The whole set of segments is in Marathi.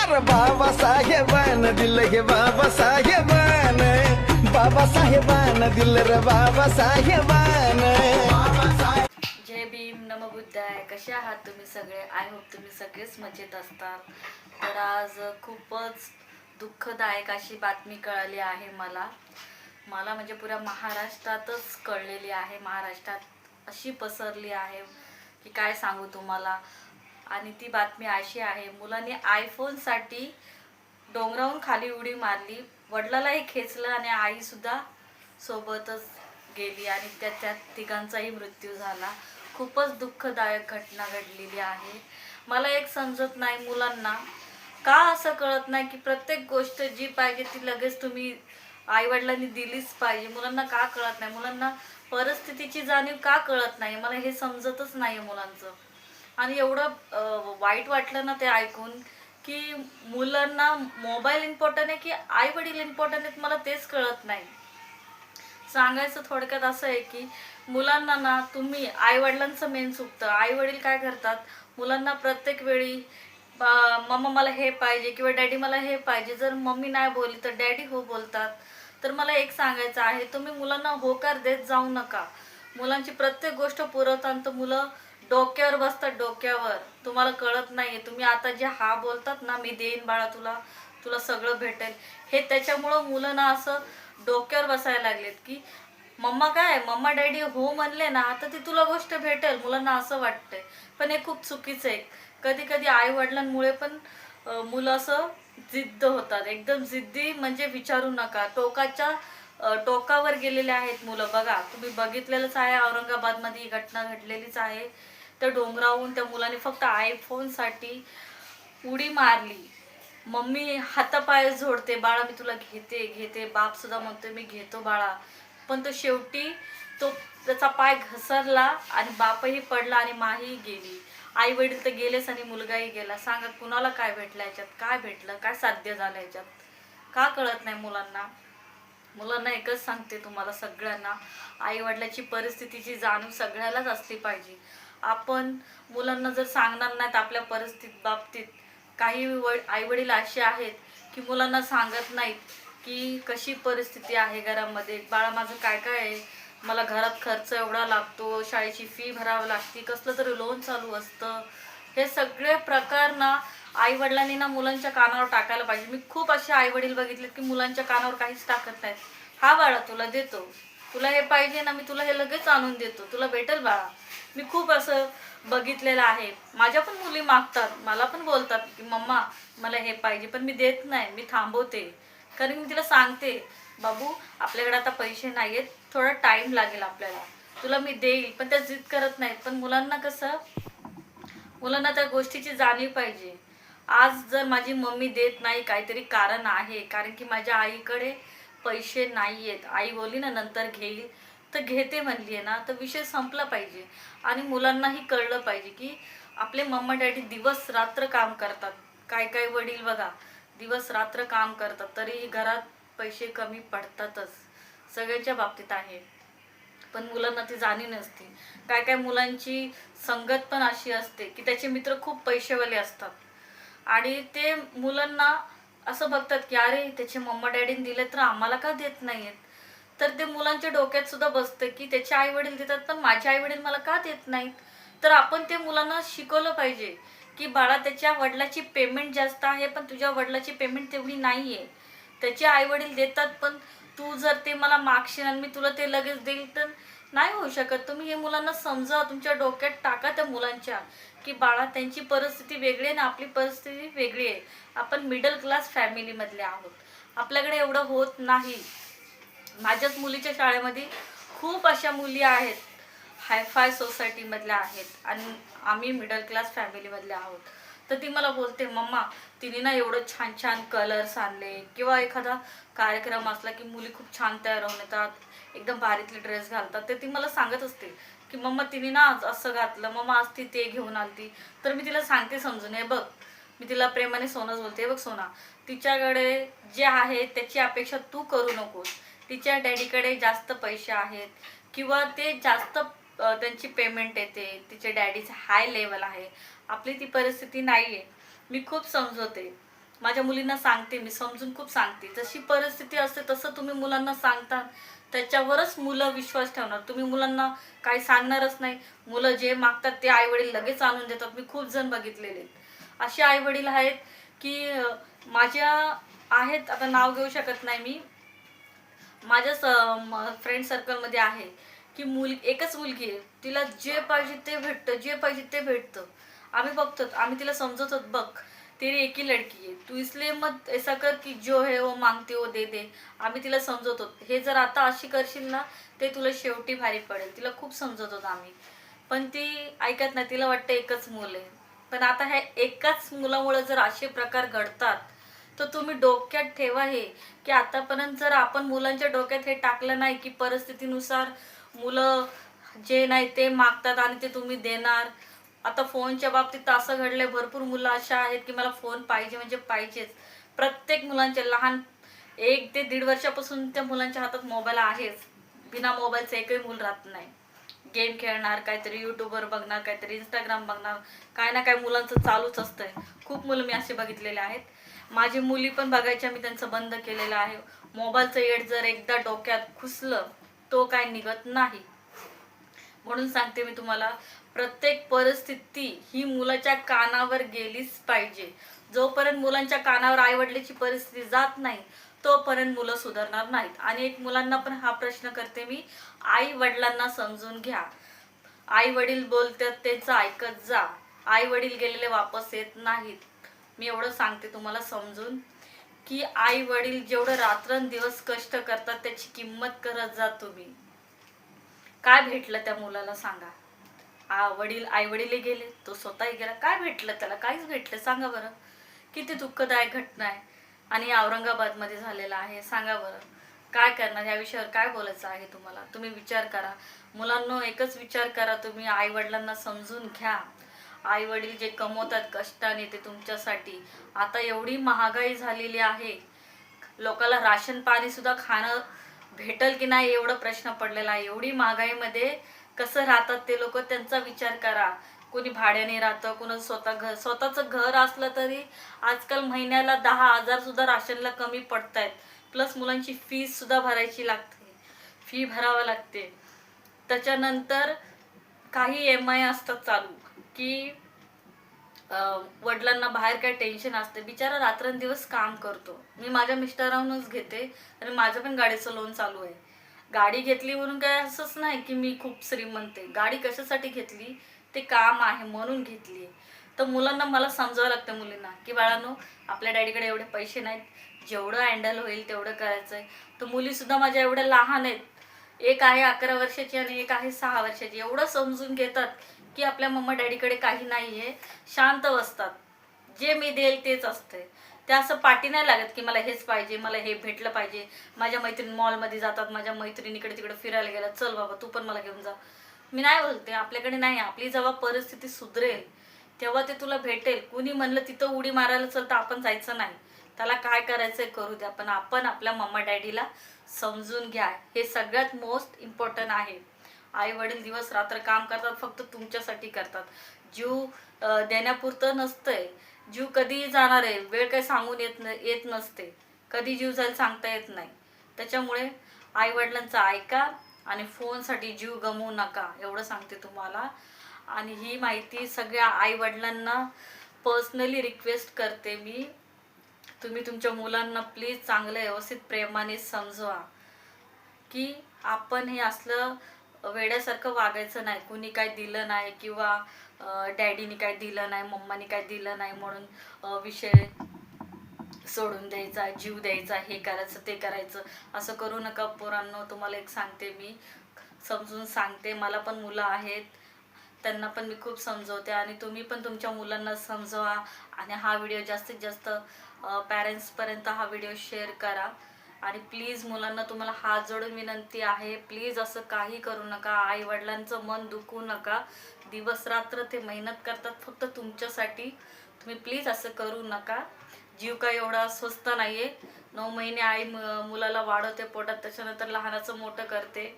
अरे बाबासाहेबान दिलं गे बाबासाहेबान, बाबासाहेबान दिलं रे बाबासाहेबान. जय भीम, नमो बुद्धाय. कसे आहात तुम्ही सगळे? आय होप तुम्ही सगळेच मजेत असतात. तर आज खूपच दुःखदायक अशी बातमी कळाली आहे मला म्हणजे पुऱ्या महाराष्ट्रातच कळलेली आहे. महाराष्ट्रात अशी पसरली आहे की काय सांगू तुम्हाला. आणि ती बातमी अशी आहे, मुलांनी आयफोनसाठी डोंगरावरून खाली उडी मारली, वडिलालाही खेचलं आणि आईसुद्धा सोबतच गेली आणि त्यात तिघांचाही मृत्यू झाला. खूपच दुःखदायक घटना घडलेली आहे. मला एक समजत नाही, मुलांना का असं कळत नाही की प्रत्येक गोष्ट जी पाहिजे ती लगेच तुम्ही आईवडिलांनी दिलीच पाहिजे. मुलांना का कळत नाही? मुलांना परिस्थितीची जाणीव का कळत नाही? मला हे समजतच नाही मुलांचं. आणि एवढं वाईट वाटलं ना ते ऐकून की मुलांना मोबाईल इम्पॉर्टंट आहे की आई वडील इम्पॉर्टंट आहेत, मला तेच कळत नाही. सांगायचं थोडक्यात असं आहे की मुलांना ना तुम्ही आईवडिलांचं मेन चुकतं. आईवडील काय करतात, मुलांना प्रत्येक वेळी मम्मा मला हे पाहिजे किंवा डॅडी मला हे पाहिजे. जर मम्मी नाही बोलली तर डॅडी हो बोलतात. तर मला एक सांगायचं आहे, तुम्ही मुलांना होकार देत जाऊ नका. मुलांची प्रत्येक गोष्ट पुरवताना तर मुलं डोक्यावर बसतात, डोक्यावर. तुम्हाला कळत नाहीये. तुम्ही आता जे हा बोलतात ना, मी देईन बाळा तुला, तुला सगळं भेटेल, हे त्याच्यामुळं मुलं ना असं डोक्यावर बसायला लागलेत की मम्मा डॅडी हो म्हणले ना आता ती तुला गोष्ट भेटेल. मुलांना असं वाटतंय, पण हे खूप चुकीचं आहे. कधी कधी आई वडिलांमुळे पण मुलं असं जिद्द होतात, एकदम जिद्दी म्हणजे विचारू नका. टोकावर गेलेले आहेत मुलं. बघा, तुम्ही बघितलेलंच आहे, औरंगाबादमध्ये ही घटना घडलेलीच आहे. त्या डोंगरावरून त्या मुलाने फक्त आयफोनसाठी उडी मारली. मम्मी हातापाय जोडते, बाळा मी तुला घेते. बाप सुद्धा म्हणतोय मी घेतो बाळा. पण तो शेवटी त्याचा पाय घसरला आणि बापही पडला आणि माही गेली. आई वडील तर गेलेच आणि मुलगाही गेला. सांगा कुणाला काय भेटलं याच्यात? काय भेटलं? काय साध्य झालं याच्यात? का कळत नाही मुलांना? मुलांना एकच सांगते तुम्हाला सगळ्यांना, आई वडिलाची परिस्थितीची जाणीव सगळ्यालाच असली पाहिजे. आपण मुलांना जर सांगणार नाहीत आपल्या परिस्थिती बाबतीत, काही आई वडील असे आहेत की मुलांना सांगत नाहीत की कशी परिस्थिती आहे घरामध्ये. बाळा माझं काय काय आहे, मला घरात खर्च एवढा लागतो, शाळेची फी भरावी लागते, कसलं तरी लोन चालू असतं. हे सगळे प्रकार ना आई वडिलांनी ना मुलांच्या कानावर टाकायला पाहिजे. मी खूप असे आई वडील बघितलेत की मुलांच्या कानावर काहीच टाकत नाहीत. हा बाळा तुला देतो, तुला हे पाहिजे ना, मी तुला हे लगेच आणून देतो, तुला भेटेल बाळा. मी खूप असं बघितलेलं आहे. माझ्या पण मुली मागतात, मला पण बोलतात की मम्मा मला हे पाहिजे, पण मी देत नाही, मी थांबवते. कारण मी तिला सांगते बाबू आपल्याकडे आता पैसे नाही आहेत, थोडा टाईम लागेल आपल्याला, तुला मी देईल. पण त्या जिद करत नाहीत. पण मुलांना त्या गोष्टीची जाणीव पाहिजे. आज जर माझी मम्मी देत नाही, काहीतरी कारण आहे, कारण की माझ्या आईकडे पैसे नाही आहेत. आई बोलली ना नंतर घेईल, तर घेते म्हणली आहे ना, तर विषय संपला पाहिजे. आणि मुलांनाही कळलं पाहिजे की आपले मम्मा डॅडी दिवस रात्र काम करतात. काय वडील बघा दिवस रात्र काम करतात, तरीही घरात पैसे कमी पडतातच. सगळ्यांच्या बाबतीत आहे. पण मुलांना ती जाणीव नसते. काय मुलांची संगत पण अशी असते की त्याचे मित्र खूप पैसेवाले असतात आणि ते मुलांना असं बघतात की अरे त्याचे मम्मा डॅडीने दिले तर आम्हाला का देत नाहीयेत. तर ते मुलांच्या डोक्यात सुद्धा बसतं की त्याचे आई वडील देतात पण माझे आई वडील मला का देत नाहीत. तर आपण ते मुलांना शिकवलं पाहिजे की बाळा त्याच्या वडिलाची पेमेंट जास्त आहे पण तुझ्या वडिलाची पेमेंट तेवढी नाही आहे. त्याचे आई वडील देतात पण तू जर ते मला मागशील आणि मी तुला ते लगेच देईल तर नाही होऊ शकत. तुम्ही हे मुलांना समजा, तुमच्या डोक्यात टाका त्या मुलांच्या की बाळा त्यांची परिस्थिती वेगळी आहे ना आपली परिस्थिती वेगळी आहे. आपण मिडल क्लास फॅमिलीमधले आहोत, आपल्याकडे एवढं होत नाही. माझ्याच मुलीच्या शाळेमध्ये खूप अशा मुली आहेत हायफाय सोसायटीमधल्या आहेत आणि आम्ही मिडल क्लास फॅमिलीमधले आहोत. तर ती मला बोलते मम्मा तिने ना एवढं छान छान कलर्स आणले, किंवा एखादा कार्यक्रम असला की मुली खूप छान तयार होऊन येतात, एकदम भारीतले ड्रेस घालतात. तर ती मला सांगत असते की मम्मा तिने ना आज असं घातलं, मम्मा आज ती ते घेऊन आलती. तर मी तिला सांगते समजून, हे बघ मी तिला प्रेमाने सोनच बोलते, बघ सोना तिच्याकडे जे आहे त्याची अपेक्षा तू करू नकोस. तिच्या डॅडीकडे जास्त पैसे आहेत किंवा ते जास्त त्यांची पेमेंट येते, तिच्या डॅडीचं हाय लेवल आहे, आपली ती परिस्थिती नाही आहे. मी खूप समजवते माझ्या मुलींना सांगते, मी समजून खूप सांगते. जशी परिस्थिती असते तसं तुम्ही मुलांना सांगता, त्याच्यावरच मुलं विश्वास ठेवणार. तुम्ही मुलांना काही सांगणारच नाही, मुलं जे मागतात ते आईवडील लगेच आणून देतात. मी खूप जण बघितलेले आहेत. असे आईवडील आहेत की माझ्या आहेत, आता नाव घेऊ शकत नाही मी, माझ्या फ्रेंड सर्कलमध्ये आहे की एकच मुलगी आहे, तिला जे पाहिजे ते भेटतं, जे पाहिजे ते भेटतं. आम्ही बघतो, आम्ही तिला समजवतो, बघ तेरी एक ही लड़की है, तू इसलिए मत ऐसा कर की जो है वो मागते वो दे दे. आम्ही तिला समजवतो, हे जर आता अशी करशील ना ते तुला शेवटी भारी पडेल. तिला खूप समजवतो आम्ही, पण ती ऐकत नाही. तिला वाटतं एकच मूल आहे. पण आता ह्या एकाच मुलामुळे जर असे प्रकार घडतात तर तुम्ही डोक्यात ठेवा हे, की आतापर्यंत जर आपण मुलांच्या डोक्यात हे टाकलं नाही की परिस्थितीनुसार मुलं जे नाही ते मागतात आणि ते तुम्ही देणार. आता फोनच्या बाबतीत असं घडलंय, भरपूर मुलं अशा आहेत की मला फोन पाहिजे म्हणजे पाहिजेच. प्रत्येक मुलांच्या लहान 1 ते 1.5 वर्षापासून त्या मुलांच्या हातात मोबाईल आहेच. बिना मोबाईलचं एकही मूल राहत नाही. गेम खेळणार, काहीतरी यूट्यूबवर बघणार, काहीतरी इंस्टाग्राम बघणार, काय ना काय मुलांचं चालूच असतंय. खूप मुलं मी असे बघितलेले आहेत. माझी मुली पण बघायच्या, मी त्यांचं बंद केलेलं आहे. मोबाईलचं येड जर एकदा डोक्यात घुसलं तो काय निघत नाही. म्हणून सांगते मी तुम्हाला, प्रत्येक परिस्थिती ही मुलाच्या कानावर गेलीच पाहिजे. जोपर्यंत मुलांच्या कानावर आईवडिलाची परिस्थिती जात नाही तोपर्यंत मुलं सुधारणार नाहीत. आणि एक मुलांना पण हा प्रश्न करते मी, आई वडिलांना समजून घ्या. आई वडील बोलतात त्यांचं ऐकत जा. आई वडील गेलेले वापस येत नाहीत. मी एवढं सांगते तुम्हाला समजून, की आई वडील जेवढं रात्रंदिवस कष्ट करतात त्याची किंमत करत जा तुम्ही. काय भेटलं त्या मुलाला सांगा. आई वडील गेले, तो स्वतःही गेला, काय भेटलं त्याला? काहीच भेटलं? सांगा बरं. किती दुःखदायक घटना आहे आणि औरंगाबादमध्ये झालेला आहे. सांगा बरं काय करणार? या विषयावर काय बोलायचं आहे तुम्हाला? तुम्ही विचार करा मुलांनो, एकच विचार करा तुम्ही, आई वडिलांना समजून घ्या. आई वडील जे कमवतात कष्टाने ते तुमच्यासाठी. आता एवढी महागाई झालेली आहे, लोकांना राशन पाणी सुद्धा खाणं भेटल की नाही एवढा प्रश्न पडलेला आहे. एवढी महागाईमध्ये कसं राहतात ते लोक, त्यांचा विचार करा. कोणी भाड्याने राहतं, कोणी स्वतःचं घर असलं तरी आजकाल महिन्याला 10,000 सुद्धा राशनला कमी पडतायत. प्लस मुलांची फीस सुद्धा भरायची लागते, फी भरावं लागते. त्याच्यानंतर काही EMI असतात चालू की वडिलांना बाहेर काय टेन्शन असते, बिचारा रात्रंदिवस काम करतो. मी माझ्या मिस्टरांहूनच घेते आणि माझं पण गाडीचं लोन चालू आहे. गाडी घेतली म्हणून काय असंच नाही की मी खूप श्रीमंत आहे. गाडी कशासाठी घेतली? ते काम आहे म्हणून घेतली. तर मुलांना मला समजावं लागतं, मुलींना, की बाळांनो आपल्या डॅडीकडे एवढे पैसे नाहीत, जेवढं हँडल होईल तेवढं करायचं आहे. तर मुलीसुद्धा माझ्या एवढ्या लहान आहेत, एक आहे 11 वर्षाची आणि एक आहे 6 वर्षाची. एवढं समजून घेतात की आपल्या मम्मा डॅडीकडे काही नाही आहे, शांत बसतात. जे मी देईल तेच असते. ते असं पाठी नाही लागत की मला हेच पाहिजे, मला हे भेटलं पाहिजे. माझ्या मैत्रिणी मॉलमध्ये जातात, माझ्या मैत्रिणीकडे तिकडे फिरायला गेला, चल बाबा तू पण मला घेऊन जा. मी नाही बोलते, आपल्याकडे नाही. आपली जेव्हा परिस्थिती सुधरेल तेव्हा ते तुला भेटेल. कुणी म्हणलं तिथं उडी मारायला चल तर आपण जायचं नाही. त्याला काय करायचंय करू द्या, पण आपण आपल्या मम्मा डॅडीला समजून घ्या. हे सगळ्यात मोस्ट इम्पॉर्टंट आहे. आई वडील दिवस रात्र काम करतात, फक्त तुमच्यासाठी करतात. जीव देण्यापुरतं नसतंय. जीव कधी जाणार आहे वेळ काही सांगून येत नसते. कधी जीव जाईल सांगता येत नाही. त्याच्यामुळे आई वडिलांचं ऐका आणि फोनसाठी जीव गमवू नका, एवढं सांगते तुम्हाला. आणि ही माहिती सगळ्या आई वडिलांना पर्सनली रिक्वेस्ट करते मी, तुम्ही तुमच्या मुलांना प्लीज चांगलं व्यवस्थित प्रेमाने समजवा की आपण हे असलं वेड्यासारखं वागायचं नाही. कुणी काय दिलं नाही किंवा डॅडीने काय दिलं नाही, मम्माने काय दिलं नाही म्हणून विषय सोडून द्यायचा, जीव द्यायचा, हे करायचं ते करायचं, असं करू नका पोरांनो. तुम्हाला एक सांगते मी, समजून सांगते. मला पण मुलं आहेत, त्यांना पण मी खूप समजवते आणि तुम्ही पण तुमच्या मुलांना समजवा. आणि हा व्हिडिओ जास्तीत जास्त पॅरेंट्सपर्यंत हा व्हिडिओ शेअर करा. आणि प्लीज मुलांना तुम्हाला हात जोडून विनंती आहे, प्लीज असं काही करू नका. आई वडिलांचं मन दुखवू नका. दिवस रात्र ते मेहनत करतात फक्त तुमच्यासाठी. तुम्ही प्लीज असं करू नका. जीव काय एवढा स्वस्त नाही आहे. 9 महिने आई मुलाला वाढवते पोटात, त्याच्यानंतर लहानाचं मोठं करते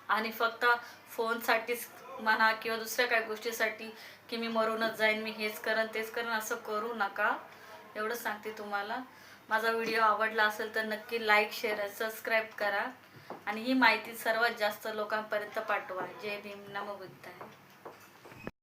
आणि फक्त फोनसाठीच म्हणा किंवा दुसऱ्या काही गोष्टीसाठी की मी मरूनच जाईन, मी हेच करन तेच करन, असं करू नका. एवढंच सांगते तुम्हाला. माझा व्हिडिओ आवडला असेल तर नक्की लाईक शेअर सबस्क्राईब करा आणि ही माहिती सर्वात जास्त लोकांपर्यंत पाठवा. जय भीम, नमो बुद्धाय.